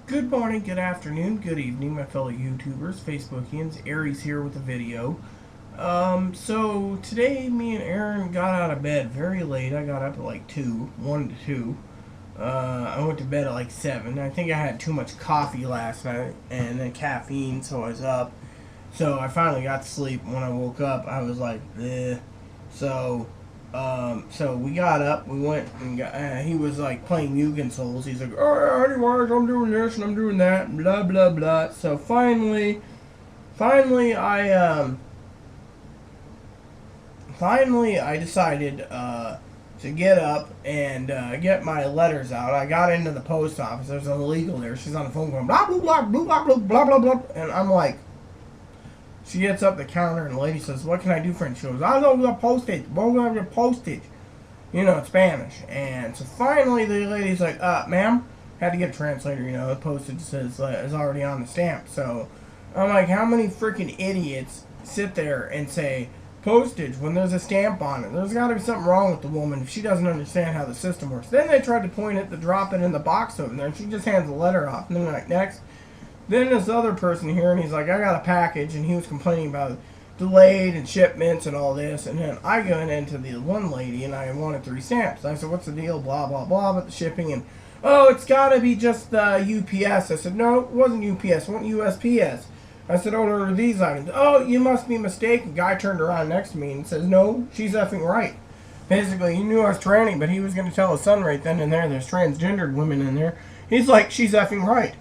Good morning, good afternoon, good evening, my fellow YouTubers, Facebookians. Aries here with a video. So today me and Aaron got out of bed very late. I got up at like 1 to 2. I went to bed at like 7. I think I had too much coffee last night and then caffeine, so I was up. So I finally got to sleep. When I woke up, I was like, eh. So, so we got up, we went and got, he was like playing Mugen Souls. He's like, oh, anyways, I'm doing this and I'm doing that, blah, blah, blah. So finally I decided, to get up and, get my letters out. I got into the post office. There's an illegal there. She's on the phone going, blah, blah, blah, blah, blah, blah, blah, blah, blah. And I'm like, she gets up the counter and the lady says, what can I do for you? She goes, I don't have postage. Won't have your postage. You know, in Spanish. And so finally the lady's like, ma'am, had to get a translator, the postage says is already on the stamp. So I'm like, how many freaking idiots sit there and say postage when there's a stamp on it? There's got to be something wrong with the woman if she doesn't understand how the system works. Then they tried to point it to drop it in the box over there, and she just hands the letter off. And then they're like, next. Then this other person here, and he's like, I got a package, and he was complaining about delayed and shipments and all this. And then I went into the one lady, and I wanted 3 stamps. I said, what's the deal? Blah, blah, blah, about the shipping. And, oh, it's got to be just UPS. I said, no, it wasn't UPS. It went USPS. I said, oh, there are these items. Oh, you must be mistaken. Guy turned around next to me and says, no, she's effing right. Basically, he knew I was tranny, but he was going to tell his son right then and there there's transgendered women in there. He's like, she's effing right.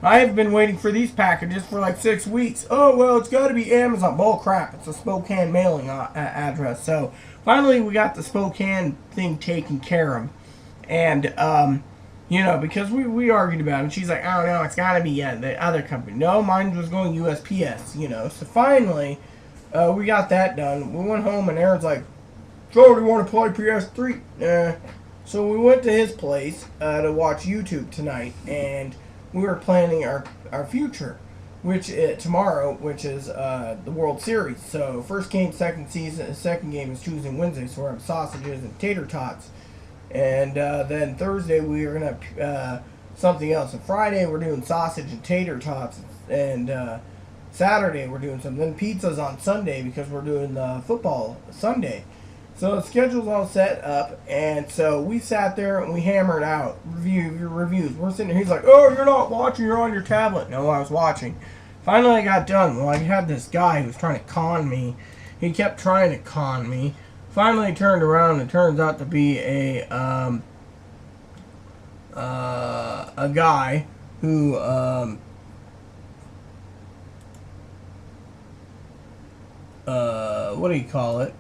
I have been waiting for these packages for like 6 weeks. Oh, well, it's got to be Amazon. Bull crap. It's a Spokane mailing address. So, finally, we got the Spokane thing taken care of. And, because we argued about it. She's like, I don't know. It's got to be the other company. No, mine was going USPS, So, finally, we got that done. We went home, and Aaron's like, so, do you want to play PS3? So, we went to his place to watch YouTube tonight. And we were planning our future, which tomorrow, which is the World Series. So first game, second game is Tuesday and Wednesday. So we're having sausages and tater tots, and then Thursday we are gonna something else. And Friday we're doing sausage and tater tots, and Saturday we're doing something. Then pizza's on Sunday because we're doing the football Sunday. So the schedule's all set up, and so we sat there and we hammered out reviews. We're sitting there, he's like, oh, you're not watching, you're on your tablet. No, I was watching. Finally I got done. Well, I had this guy who was trying to con me. He kept trying to con me. Finally turned around and it turns out to be a guy who, what do you call it?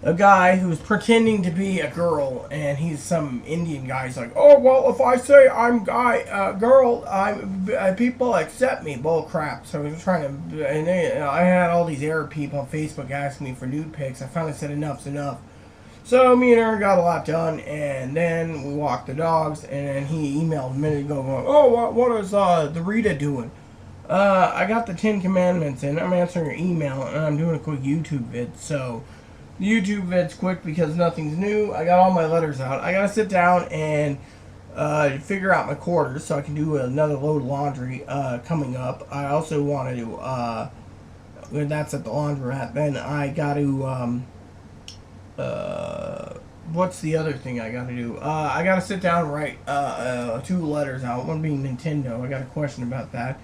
A guy who's pretending to be a girl, and he's some Indian guy. He's like, oh, well, if I say I'm girl, people accept me. Bull crap. So he's trying to, and I had all these Arab people on Facebook asking me for nude pics. I finally said enough's enough. So me and Aaron got a lot done, and then we walked the dogs, and then he emailed a minute ago going, oh, what is the Rita doing? I got the 10 Commandments in. I'm answering your email, and I'm doing a quick YouTube vid, so the YouTube vid's quick because nothing's new. I got all my letters out. I gotta sit down and figure out my quarters so I can do another load of laundry coming up. I also want to do, when that's at the laundromat, then I got to, what's the other thing I gotta do? I gotta sit down and write 2 letters out, one being Nintendo. I got a question about that.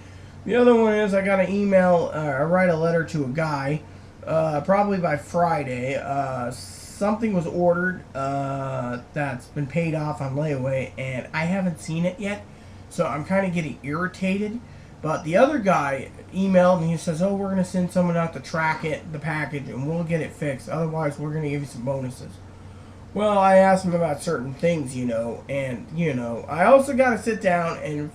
The other one is I gotta email, write a letter to a guy. Probably by Friday. Something was ordered that's been paid off on layaway, and I haven't seen it yet, so I'm kind of getting irritated. But the other guy emailed and he says, oh, we're going to send someone out to track the package, and we'll get it fixed. Otherwise, we're going to give you some bonuses. Well, I asked him about certain things, and, I also got to sit down and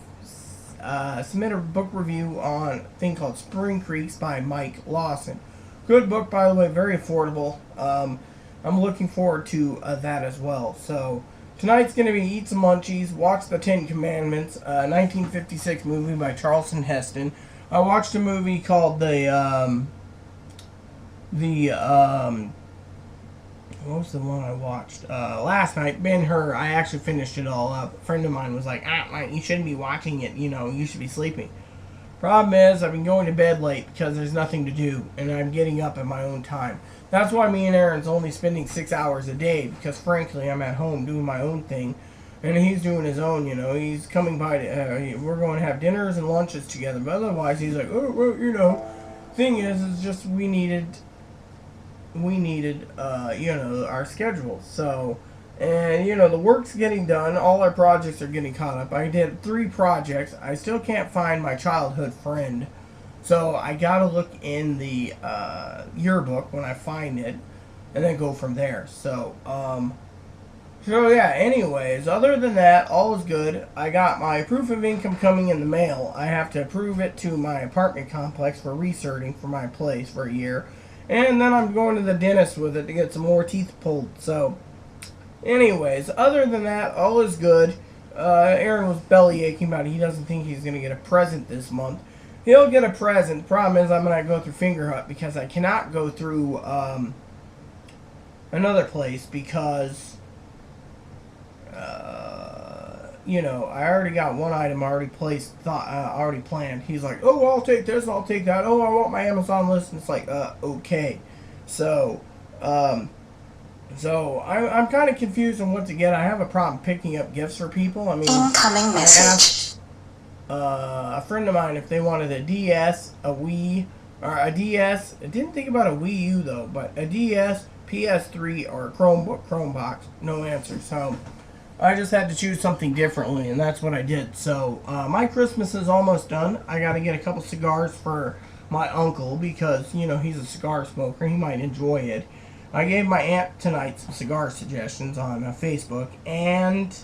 submit a book review on a thing called Spring Creeks by Mike Lawson. Good book, by the way, very affordable. I'm looking forward to that as well. So, tonight's going to be eat some munchies, watch the 10 Commandments, 1956 movie by Charlton Heston. I watched a movie called What was the one I watched? Last night, Ben-Hur, I actually finished it all up. A friend of mine was like, you shouldn't be watching it, you should be sleeping. Problem is, I've been going to bed late because there's nothing to do, and I'm getting up at my own time. That's why me and Aaron's only spending 6 hours a day, because frankly, I'm at home doing my own thing, and he's doing his own, he's coming by, we're going to have dinners and lunches together, but otherwise he's like, oh, well, thing is just we needed, our schedule, so, and, the work's getting done, all our projects are getting caught up. I did 3 projects, I still can't find my childhood friend, so I gotta look in the yearbook when I find it, and then go from there. So yeah, anyways, other than that, all is good. I got my proof of income coming in the mail. I have to prove it to my apartment complex for recerting for my place for a year. And then I'm going to the dentist with it to get some more teeth pulled. So, anyways, other than that, all is good. Aaron was belly aching about it. He doesn't think he's going to get a present this month. He'll get a present. Problem is, I'm going to go through Finger Hut because I cannot go through another place because, I already got one item already placed, already planned. He's like, oh, I'll take this, I'll take that. Oh, I want my Amazon list. And it's like, okay. So, I'm kind of confused on what to get. I have a problem picking up gifts for people. I mean, incoming message. I asked a friend of mine if they wanted a DS, a Wii, or a DS. I didn't think about a Wii U though, but a DS, PS3, or a Chromebox. No answer. So I just had to choose something differently, and that's what I did. So my Christmas is almost done. I got to get a couple cigars for my uncle because he's a cigar smoker. He might enjoy it. I gave my aunt tonight some cigar suggestions on Facebook, and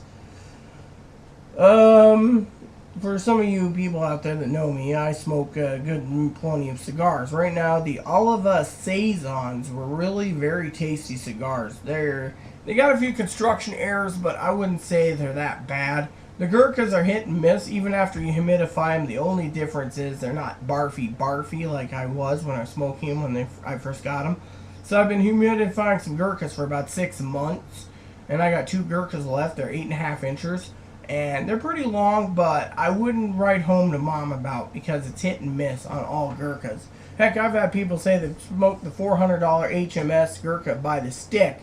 for some of you people out there that know me, I smoke a good plenty of cigars. Right now, the Oliva Saisons were really very tasty cigars. They got a few construction errors, but I wouldn't say they're that bad. The Gurkhas are hit and miss even after you humidify them. The only difference is they're not barfy like I was when I was smoking them when I first got them. So I've been humidifying some Gurkhas for about 6 months, and I got 2 Gurkhas left. They're 8.5 inches, and they're pretty long, but I wouldn't write home to mom about because it's hit and miss on all Gurkhas. Heck, I've had people say they've smoked the $400 HMS Gurkha by the stick.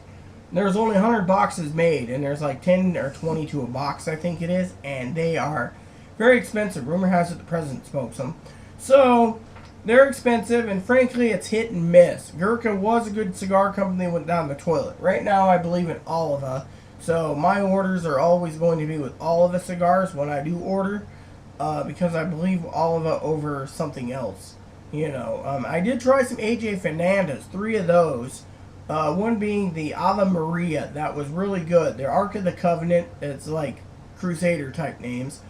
There's only 100 boxes made, and there's like 10 or 20 to a box, I think it is, and they are very expensive. Rumor has it the president smokes them. So they're expensive, and frankly, it's hit and miss. Gurkha was a good cigar company that went down the toilet. Right now, I believe in Oliva, so my orders are always going to be with Oliva cigars when I do order, because I believe Oliva over something else. I did try some AJ Fernandez, 3 of those. One being the Ave Maria, that was really good. Their Ark of the Covenant, it's like Crusader type names.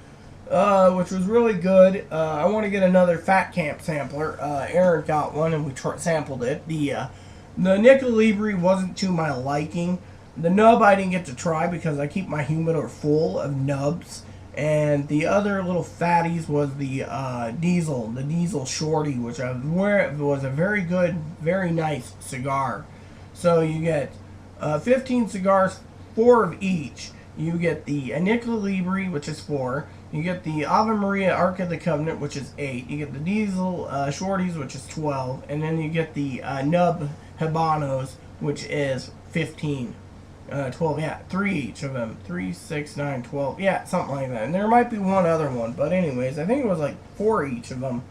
Which was really good. I want to get another Fat Camp sampler. Aaron got one and we sampled it. The Nickel Libre wasn't to my liking. The nub I didn't get to try because I keep my humidor full of nubs. And the other little fatties was the Diesel Shorty, which was a very good, very nice cigar. So you get 15 cigars, 4 of each. You get the Nickel Libre, which is 4. You get the Ave Maria Ark of the Covenant, which is 8. You get the Diesel Shorties, which is 12. And then you get the Nub Habanos, which is 15. 12, yeah, 3 each of them. 3, 6, 9, 12. Yeah, something like that. And there might be one other one. But anyways, I think it was like 4 each of them.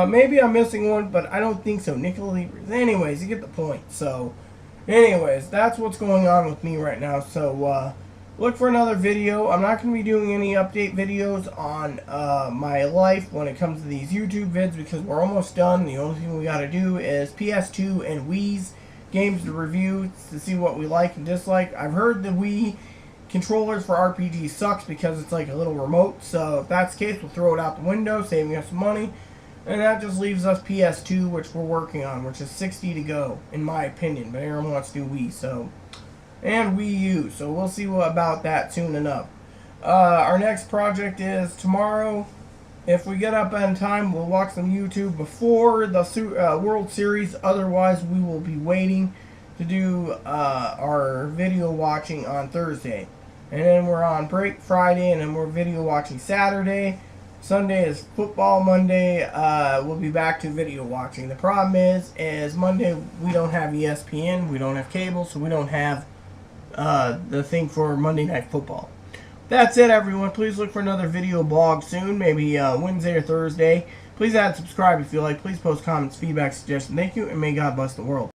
Maybe I'm missing one, but I don't think so. Nickel Libres. Anyways, you get the point. So, anyways, that's what's going on with me right now. So, look for another video. I'm not going to be doing any update videos on my life when it comes to these YouTube vids because we're almost done. The only thing we got to do is PS2 and Wii's games to review to see what we like and dislike. I've heard the Wii controllers for RPG sucks because it's like a little remote. So if that's the case, we'll throw it out the window, saving us some money. And that just leaves us PS2, which we're working on, which is 60 to go, in my opinion. But Aaron wants to do Wii, so... and Wii U, so we'll see about that soon enough. Our next project is tomorrow. If we get up on time, we'll watch some YouTube before the World Series. Otherwise, we will be waiting to do our video watching on Thursday. And then we're on break Friday, and then we're video watching Saturday. Sunday is football. Monday, we'll be back to video watching. The problem is Monday we don't have ESPN, we don't have cable, so we don't have the thing for Monday Night Football. That's it, everyone. Please look for another video blog soon, maybe Wednesday or Thursday. Please add and subscribe if you like. Please post comments, feedback, suggestions. Thank you, and may God bless the world.